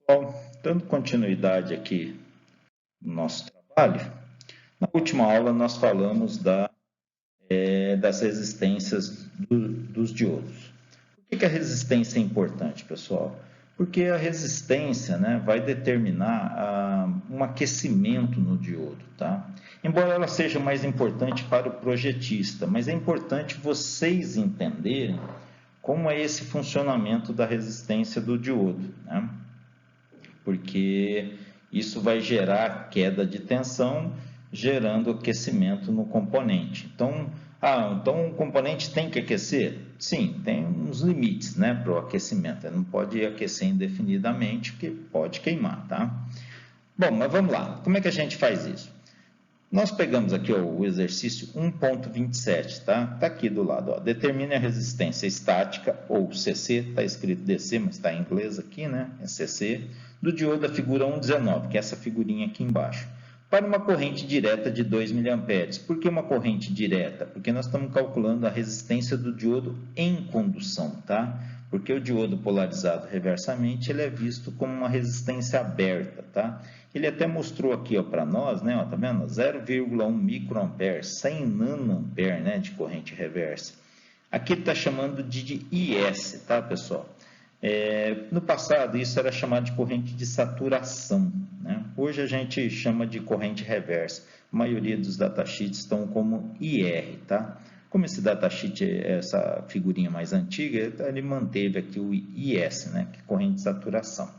Bom, dando continuidade aqui no nosso trabalho, na última aula nós falamos das resistências dos diodos. Por que a resistência é importante, pessoal? Porque a resistência, né, vai determinar um aquecimento no diodo, tá? Embora ela seja mais importante para o projetista, mas é importante vocês entenderem como é esse funcionamento da resistência do diodo, né? Porque isso vai gerar queda de tensão, gerando aquecimento no componente. Então o componente tem que aquecer? Sim, tem uns limites, né, para o aquecimento. Ele não pode aquecer indefinidamente, porque pode queimar, tá? Bom, mas vamos lá. Como é que a gente faz isso? Nós pegamos aqui o exercício 1.27, tá? Tá aqui do lado, ó. Determine a resistência estática, ou CC, tá escrito DC, mas está em inglês aqui, né? É CC, do diodo da figura 1.19, que é essa figurinha aqui embaixo, para uma corrente direta de 2 mA. Por que uma corrente direta? Porque nós estamos calculando a resistência do diodo em condução, tá? Porque o diodo polarizado reversamente, ele é visto como uma resistência aberta, tá? Ele até mostrou aqui para nós, né, ó, tá vendo? 0,1 microampere, 100 nanoampere, né, de corrente reversa. Aqui ele está chamando de IS, tá, pessoal? No passado, isso era chamado de corrente de saturação, né? Hoje a gente chama de corrente reversa. A maioria dos datasheets estão como IR, tá? Como esse datasheet é essa figurinha mais antiga, ele manteve aqui o IS, né, que é corrente de saturação.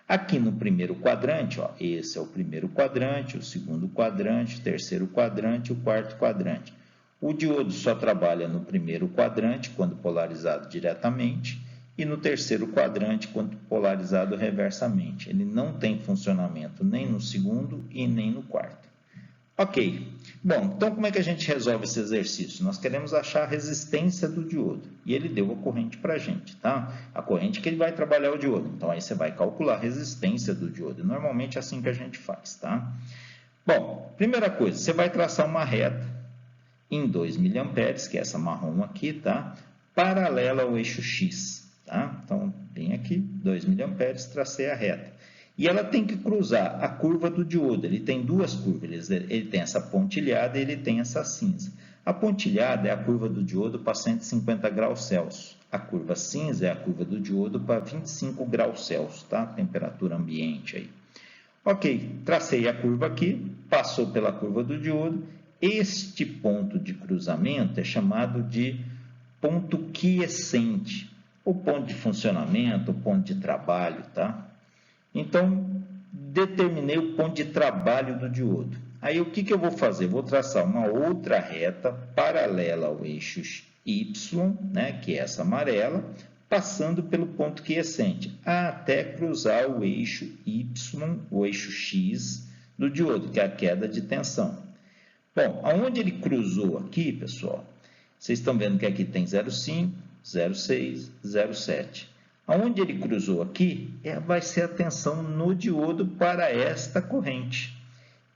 Aqui no primeiro quadrante, ó, esse é o primeiro quadrante, o segundo quadrante, o terceiro quadrante e o quarto quadrante. O diodo só trabalha no primeiro quadrante, quando polarizado diretamente, e no terceiro quadrante, quando polarizado reversamente. Ele não tem funcionamento nem no segundo e nem no quarto. Ok, bom, então como é que a gente resolve esse exercício? Nós queremos achar a resistência do diodo, e ele deu a corrente para a gente, tá? A corrente que ele vai trabalhar o diodo, então aí você vai calcular a resistência do diodo, normalmente é assim que a gente faz, tá? Bom, primeira coisa, você vai traçar uma reta em 2 mA, que é essa marrom aqui, tá? Paralela ao eixo X, tá? Então, vem aqui, 2 mA, tracei a reta. E ela tem que cruzar a curva do diodo. Ele tem duas curvas, ele tem essa pontilhada e ele tem essa cinza. A pontilhada é a curva do diodo para 150 graus Celsius. A curva cinza é a curva do diodo para 25 graus Celsius, tá? Temperatura ambiente aí. Ok, tracei a curva aqui, passou pela curva do diodo. Este ponto de cruzamento é chamado de ponto quiescente, ou ponto de funcionamento, ou ponto de trabalho, tá? Então, determinei o ponto de trabalho do diodo. Aí, o que eu vou fazer? Vou traçar uma outra reta paralela ao eixo Y, né, que é essa amarela, passando pelo ponto quiescente, até cruzar o eixo Y, o eixo X do diodo, que é a queda de tensão. Bom, aonde ele cruzou aqui, pessoal, vocês estão vendo que aqui tem 0,5, 0,6, 0,7. Aonde ele cruzou aqui, vai ser a tensão no diodo para esta corrente.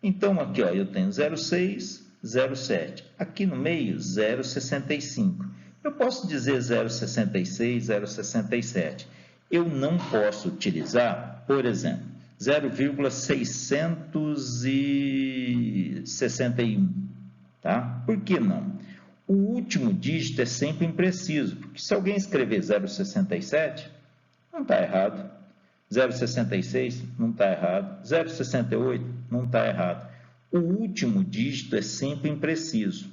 Então, aqui ó, eu tenho 0,6, 0,7. Aqui no meio, 0,65. Eu posso dizer 0,66, 0,67. Eu não posso utilizar, por exemplo, 0,661. Tá? Por que não? O último dígito é sempre impreciso, porque se alguém escrever 0,67, não está errado. 0,66 não está errado. 0,68 não está errado. O último dígito é sempre impreciso.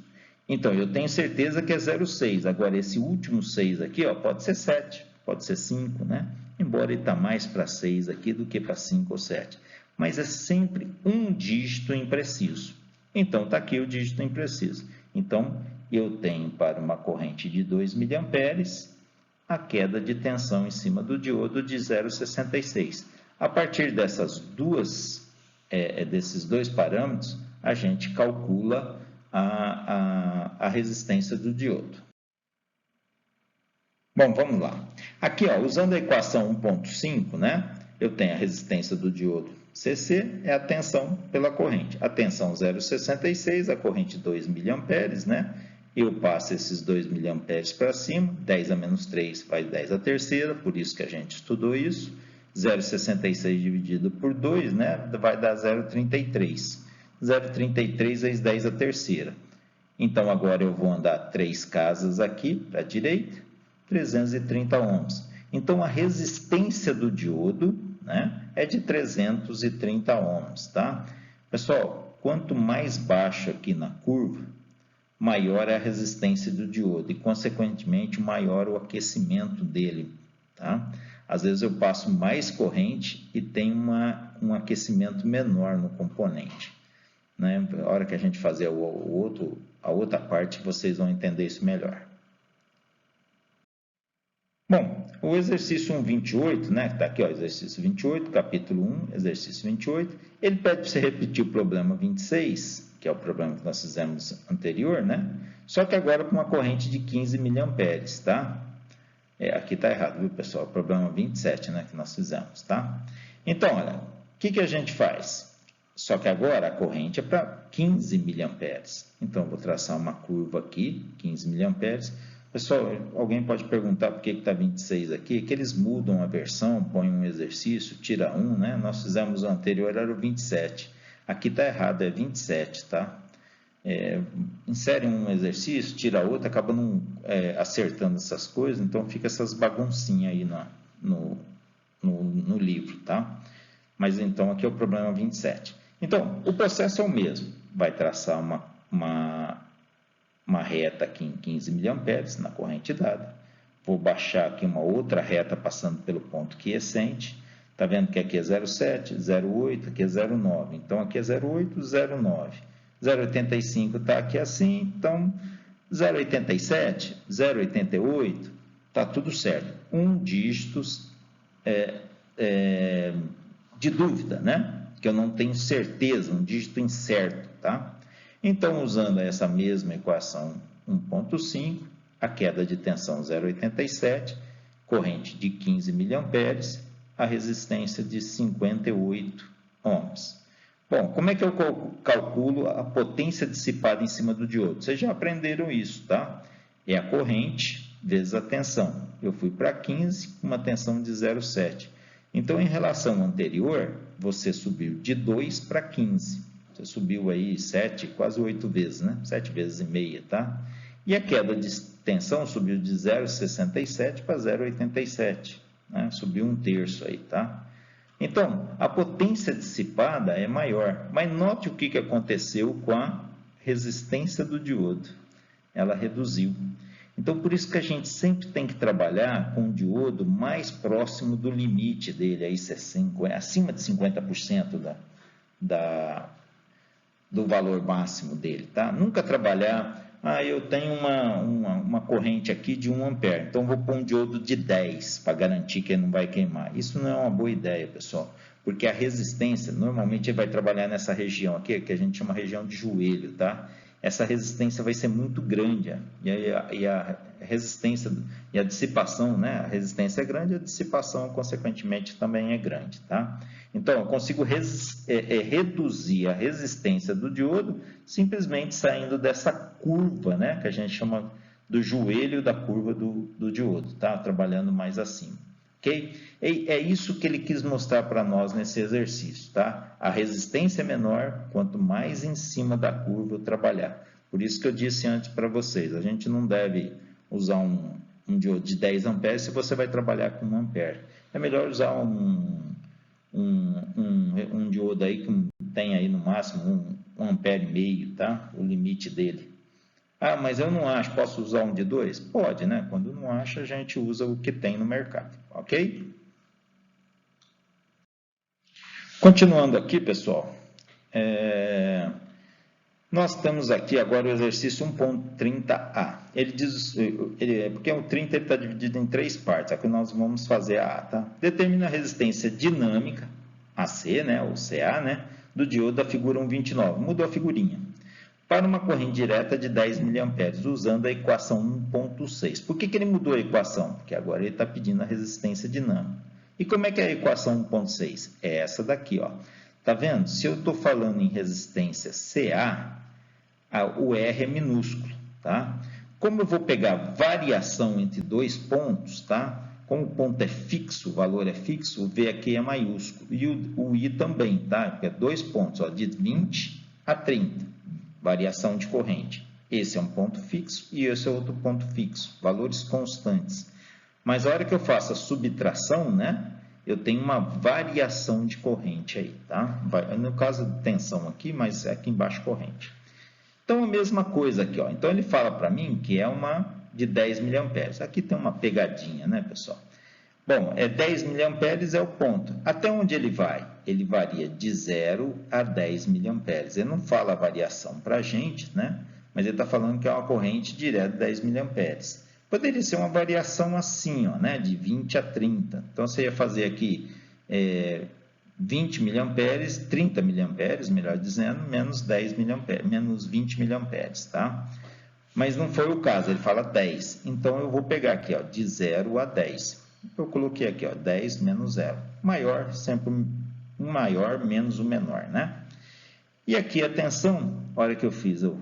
Então, eu tenho certeza que é 0,6. Agora, esse último 6 aqui, ó, pode ser 7, pode ser 5, né? Embora ele está mais para 6 aqui do que para 5 ou 7. Mas é sempre um dígito impreciso. Então, está aqui o dígito impreciso. Então, eu tenho para uma corrente de 2 mA a queda de tensão em cima do diodo de 0,66. A partir desses dois parâmetros, a gente calcula a resistência do diodo. Bom, vamos lá. Aqui, ó, usando a equação 1.5, né, eu tenho a resistência do diodo CC, é a tensão pela corrente. A tensão 0,66, a corrente 2 mA, né? Eu passo esses 2 mA para cima, 10 a menos 3 faz 10 a terceira, por isso que a gente estudou isso. 0,66 dividido por 2, né, vai dar 0,33. 0,33 vezes 10 a terceira. Então, agora eu vou andar 3 casas aqui para a direita, 330 ohms. Então, a resistência do diodo, né, é de 330 ohms, tá? Pessoal, quanto mais baixo aqui na curva, maior é a resistência do diodo e, consequentemente, maior o aquecimento dele, tá? Às vezes eu passo mais corrente e tem um aquecimento menor no componente, né? A hora que a gente fazer a outra parte, vocês vão entender isso melhor. Bom, o exercício 1.28, né, que está aqui, ó, exercício 28, capítulo 1, exercício 28, ele pede para você repetir o problema 26, que é o problema que nós fizemos anterior, né? Só que agora com uma corrente de 15 miliamperes, tá? Aqui está errado, viu, pessoal? O problema 27, né, que nós fizemos, tá? Então, olha, o que a gente faz? Só que agora a corrente é para 15 miliamperes. Então, eu vou traçar uma curva aqui, 15 miliamperes. Pessoal, alguém pode perguntar por que está 26 aqui, que eles mudam a versão, põem um exercício, tira um, né? Nós fizemos o anterior, era o 27. Aqui está errado, é 27, tá? Insere um exercício, tira outro, acaba não acertando essas coisas, então fica essas baguncinhas aí no livro, tá? Mas então aqui é o problema 27. Então, o processo é o mesmo, vai traçar uma reta aqui em 15 miliamperes na corrente dada, vou baixar aqui uma outra reta passando pelo ponto quiescente, tá vendo que aqui é 0,7, 0,8, aqui é 0,9, então aqui é 0,8, 0,9, 0,85 está aqui assim, então 0,87, 0,88, está tudo certo. Dígitos de dúvida, né? Que eu não tenho certeza, um dígito incerto, tá? Então, usando essa mesma equação 1.5, a queda de tensão 0,87, corrente de 15 miliamperes, a resistência de 58 ohms. Bom, como é que eu calculo a potência dissipada em cima do diodo? Vocês já aprenderam isso, tá? É a corrente vezes a tensão. Eu fui para 15 com uma tensão de 0,7. Então, em relação anterior, você subiu de 2 para 15. Você subiu aí 7, quase 8 vezes, né? 7 vezes e meia, tá? E a queda de tensão subiu de 0,67 para 0,87, né? Subiu 1/3 aí, tá? Então, a potência dissipada é maior, mas note o que aconteceu com a resistência do diodo. Ela reduziu. Então, por isso que a gente sempre tem que trabalhar com o diodo mais próximo do limite dele, aí, acima de 50% do valor máximo dele, tá? Nunca trabalhar, eu tenho uma corrente aqui de 1 ampere, então vou pôr um diodo de 10 para garantir que ele não vai queimar. Isso não é uma boa ideia, pessoal, porque a resistência, normalmente ele vai trabalhar nessa região aqui, que a gente chama região de joelho, tá? Essa resistência vai ser muito grande, e a resistência e a dissipação, né? A resistência é grande, a dissipação, consequentemente, também é grande, tá? Então, eu consigo reduzir a resistência do diodo simplesmente saindo dessa curva, né? Que a gente chama do joelho da curva do diodo, tá? Trabalhando mais acima, ok? É isso que ele quis mostrar para nós nesse exercício, tá? A resistência é menor quanto mais em cima da curva eu trabalhar. Por isso que eu disse antes para vocês, a gente não deve usar um diodo de 10 amperes se você vai trabalhar com 1 ampere. É melhor usar um diodo aí que tem aí no máximo 1,5 ampere, tá? O limite dele. Mas eu não acho, posso usar um de 2? Pode, né? Quando não acha, a gente usa o que tem no mercado, ok? Continuando aqui, pessoal, nós temos aqui agora o exercício 1.30a. Ele diz, porque o 30 está dividido em 3 partes, aqui nós vamos fazer a A, tá? Determina a resistência dinâmica, AC, né, ou CA, né, do diodo da figura 1.29. Mudou a figurinha. Para uma corrente direta de 10 miliamperes, usando a equação 1.6. Por que ele mudou a equação? Porque agora ele está pedindo a resistência dinâmica. E como é que é a equação 1.6? É essa daqui, ó. Tá vendo? Se eu estou falando em resistência CA, o R é minúsculo, tá? Como eu vou pegar variação entre 2 pontos, tá? como o ponto é fixo, o valor é fixo, o V aqui é maiúsculo. E o I também, tá? Porque é 2 pontos, ó, de 20 a 30, variação de corrente. Esse é um ponto fixo e esse é outro ponto fixo, valores constantes. Mas a hora que eu faço a subtração, né, eu tenho uma variação de corrente aí, tá? No caso de tensão aqui, mas aqui embaixo corrente. Então, a mesma coisa aqui, ó. Então, ele fala para mim que é uma de 10 mA. Aqui tem uma pegadinha, né, pessoal? Bom, 10 mA é o ponto. Até onde ele vai? Ele varia de 0 a 10 mA. Ele não fala a variação para a gente, né? Mas ele está falando que é uma corrente direta de 10 mA. Poderia ser uma variação assim, ó, né? De 20 a 30. Então, você ia fazer aqui 20 mA, 30 mA, melhor dizendo, menos 10 mA, menos 20 mA, tá? Mas não foi o caso, ele fala 10. Então, eu vou pegar aqui, ó, de 0 a 10. Eu coloquei aqui, ó, 10 menos 0. Maior, sempre um maior menos o menor, né? E aqui a tensão, a hora que eu fiz, eu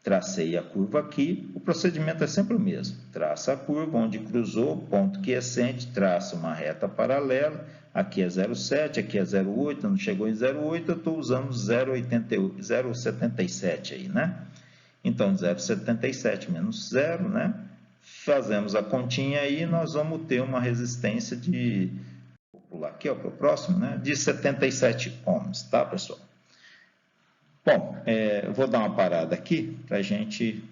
tracei a curva aqui, o procedimento é sempre o mesmo. Traça a curva, onde cruzou, ponto quiescente, traça uma reta paralela, aqui é 0,7, aqui é 0,8, não chegou em 0,8, eu estou usando 0,77 aí, né? Então, 0,77 menos 0, né? Fazemos a continha aí, nós vamos ter uma resistência de, vou pular aqui, ó, para o próximo, né? De 77 ohms, tá, pessoal? Bom, eu vou dar uma parada aqui para a gente